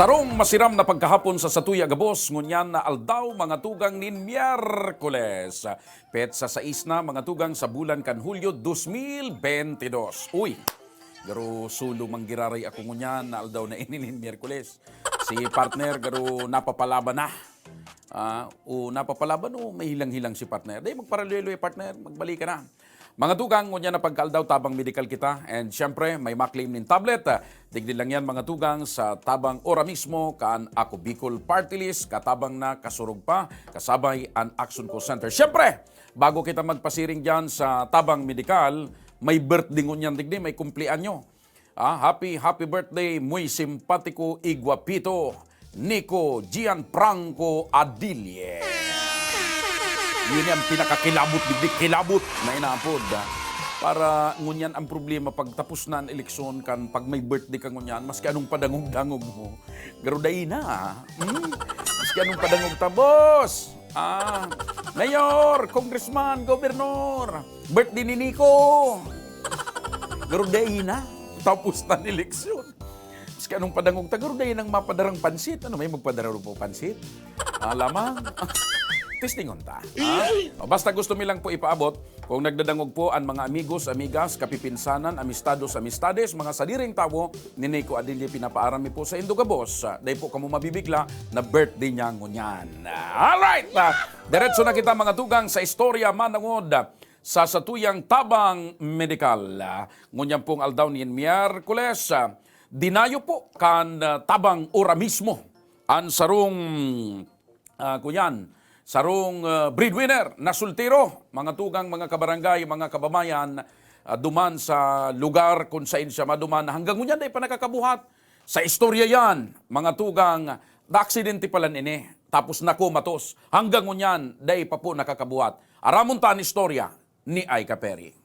Sarong masiram na pagkahapon sa Satuya Gabos, ngunyan na aldaw mga tugang nin Miyerkules. Pet sa 6 na mga tugang sa bulan kan Hulyo 2022. Uy, garo sulo manggiraray ako ngunyan na aldaw na inin Miyerkules. Si partner garo napapalaban na. Napapalaban o may hilang-hilang si partner. Dahil magparalelo partner, magbalik ka na. Mga tugang, ngunya na pagkaldaw tabang medical kita. And syempre, may maklaim nin tablet. Digdi lang yan mga tugang sa tabang ora mismo kan Ako Bicol Party List. Katabang na kasurog pa, kasabay ang Action Call Center. Syempre, bago kita magpasiring dyan sa tabang medical, may birthday ngunyan digdi, may kumplianyo. Happy birthday, muy simpatiko, iguapito, Nico Gianfranco Adilye. Yun yung pinakakilabot, kilabot na inapod. Para ngunyan ang problema pag tapos na ang eleksyon kan pag may birthday ka ngunyan, maski anong padangog-dangog mo, garuday na. Maski anong padangog tabos. Mayor, congressman, gobernador, birthday ni Nico. Garuday na. Tapos na ang eleksyon. Maski anong padangog ta, garuday nang mapadarang pansit. Ano may magpadarang po pansit? Lamang. Testingon ta. Basta gusto mi lang po ipaabot, kung nagdadangog po ang mga amigos, amigas, kapipinsanan, amistados, amistades, mga sadiring tawo, ni Nico Adilye pinapaarami po sa Indogabos. Dahil po kamo mabibigla na birthday niya ngunyan. Alright! Diretso na kita mga tugang sa istorya manangod sa satuyang tabang medikal. Ngunyan pong aldaw ni Miyerkules, dinayo po kan tabang ora mismo ang sarong kunyan, sarong breadwinner na sultiro, mga tugang, mga kabarangay, mga kabamayan, duman sa lugar kung saan siya maduman. Hanggang ngunyan ay pa nakakabuhat. Sa istorya yan, mga tugang, na-aksidente pala ini, tapos nakumatos. Hanggang ngunyan, day pa po nakakabuhat. Aramon ta ang istorya ni Aika Perry.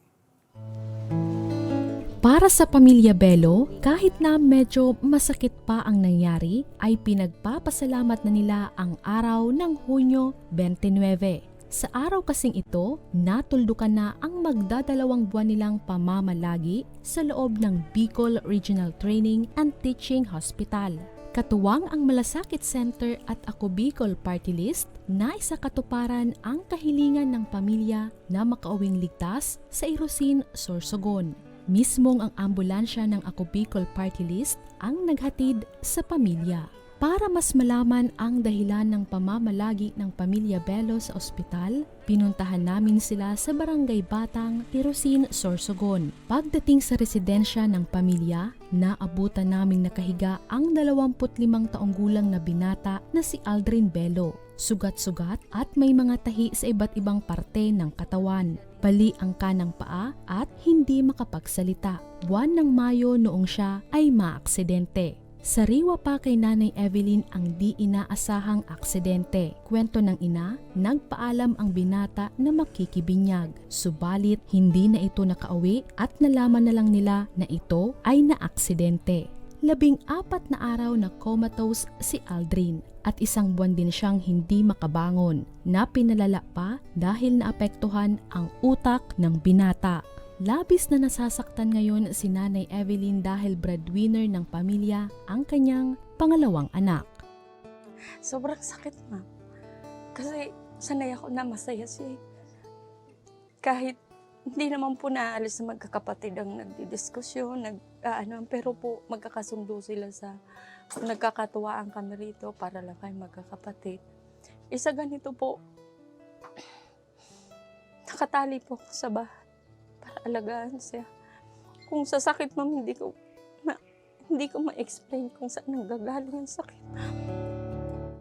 Para sa pamilya Bello, kahit na medyo masakit pa ang nangyari, ay pinagpapasalamat na nila ang araw ng Hunyo 29. Sa araw kasing ito, natuldukan na ang magdadalawang buwan nilang pamamalagi sa loob ng Bicol Regional Training and Teaching Hospital. Katuwang ang Malasakit Center at Ako Bicol Party List na isa katuparan ang kahilingan ng pamilya na makauwing ligtas sa Irosin, Sorsogon. Mismong ang ambulansya ng Ako Bicol Party List ang naghatid sa pamilya. Para mas malaman ang dahilan ng pamamalagi ng pamilya Bello sa ospital, pinuntahan namin sila sa Barangay Batang, Irosin, Sorsogon. Pagdating sa residensya ng pamilya, naabutan naming nakahiga ang 25 taong gulang na binata na si Aldrin Bello. Sugat-sugat at may mga tahi sa iba't ibang parte ng katawan. Bali ang kanang paa at hindi makapagsalita. Buwan ng Mayo noong siya ay maaksidente. Sariwa pa kay Nanay Evelyn ang di inaasahang aksidente. Kwento ng ina, nagpaalam ang binata na makikibinyag. Subalit hindi na ito nakauwi at nalaman na lang nila na ito ay naaksidente. 14 na araw na comatose si Aldrin at 1 buwan din siyang hindi makabangon na pinalala pa dahil naapektuhan ang utak ng binata. Labis na nasasaktan ngayon si Nanay Evelyn dahil breadwinner ng pamilya ang kanyang pangalawang anak. Sobrang sakit, ma'am. Kasi sanay ako na masaya siya. Kahit hindi naman po naalis na magkakapatid ang nagdidiskusyon, pero po magkakasundo sila sa nagkakatuwaan kami rito para lang kayo magkakapatid. Isa ganito po, nakatali po ako sa bahay para alagaan siya. Kung sa sakit, ma'am, hindi ko ma-explain kung saan nanggagaling ang sakit.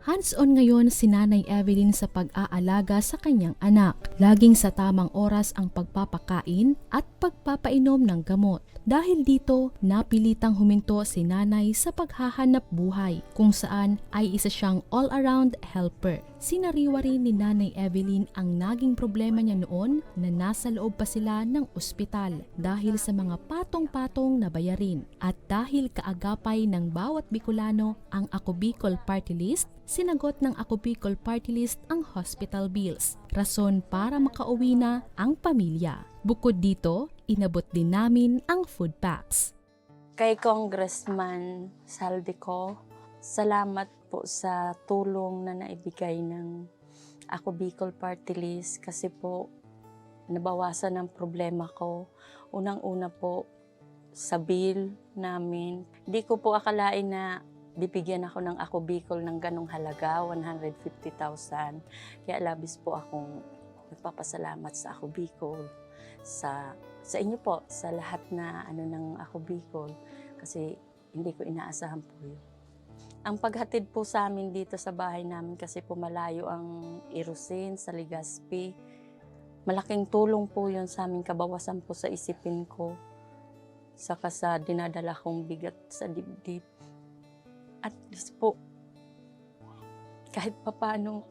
Hands-on ngayon si Nanay Evelyn sa pag-aalaga sa kanyang anak. Laging sa tamang oras ang pagpapakain at pagpapainom ng gamot. Dahil dito, napilitang huminto si Nanay sa paghahanap buhay kung saan ay isa siyang all-around helper. Sinariwa rin ni Nanay Evelyn ang naging problema niya noon na nasa loob pa sila ng ospital dahil sa mga patong-patong na bayarin. At dahil kaagapay ng bawat Bicolano ang Ako Bicol Party List, sinagot ng Ako Bicol Party List ang hospital bills, rason para makauwi na ang pamilya. Bukod dito, inabot din namin ang food packs. Kay Congressman Saldico, Salamat po sa tulong na naibigay ng Ako Bicol Party List kasi po nabawasan ang problema ko. Unang-una po sa bill namin. Di ko po akalain na bibigyan ako ng Ako Bicol ng ganong halaga, 150,000. Kaya labis po akong nagpapasalamat sa Ako Bicol. Sa inyo po, sa lahat na ng Ako Bicol. Kasi hindi ko inaasahan po yun. Ang paghatid po sa amin dito sa bahay namin kasi po malayo ang Irusin sa Legazpi. Malaking tulong po yun sa amin, kabawasan po sa isipin ko. Saka sa dinadala kong bigat sa dibdib. At least po, kahit papaano,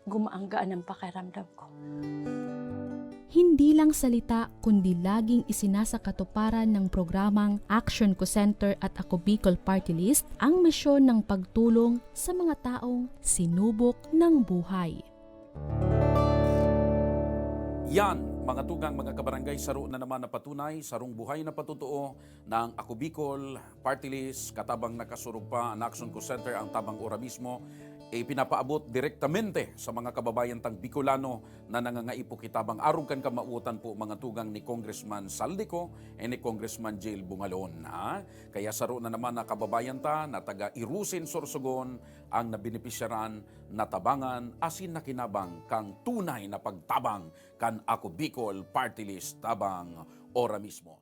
gumaanggaan ang pakiramdam ko. Hindi lang salita kundi laging isinasakatuparan ng programang Action Ko Center at Ako Bicol Party List ang misyon ng pagtulong sa mga taong sinubok ng buhay. Yan, mga tugang, mga kabarangay, saro na naman na patunay, sarong buhay na patutuo ng Ako Bicol Party List, katabang nakasurog pa ang Action Ko Center, ang tabang ora mismo, pinapaabot direktamente sa mga kababayan tang Bicolano na nangangaipok kitabang arog kan kamautan po mga tugang ni Congressman Saldico e ni Congressman Jill Bungalon. Kaya saro na naman na kababayan ta na taga Irusin, Sorsogon ang nabenepisyaran na tabangan asin na kinabang kang tunay na pagtabang kan Ako Bicol Party List tabang ora mismo.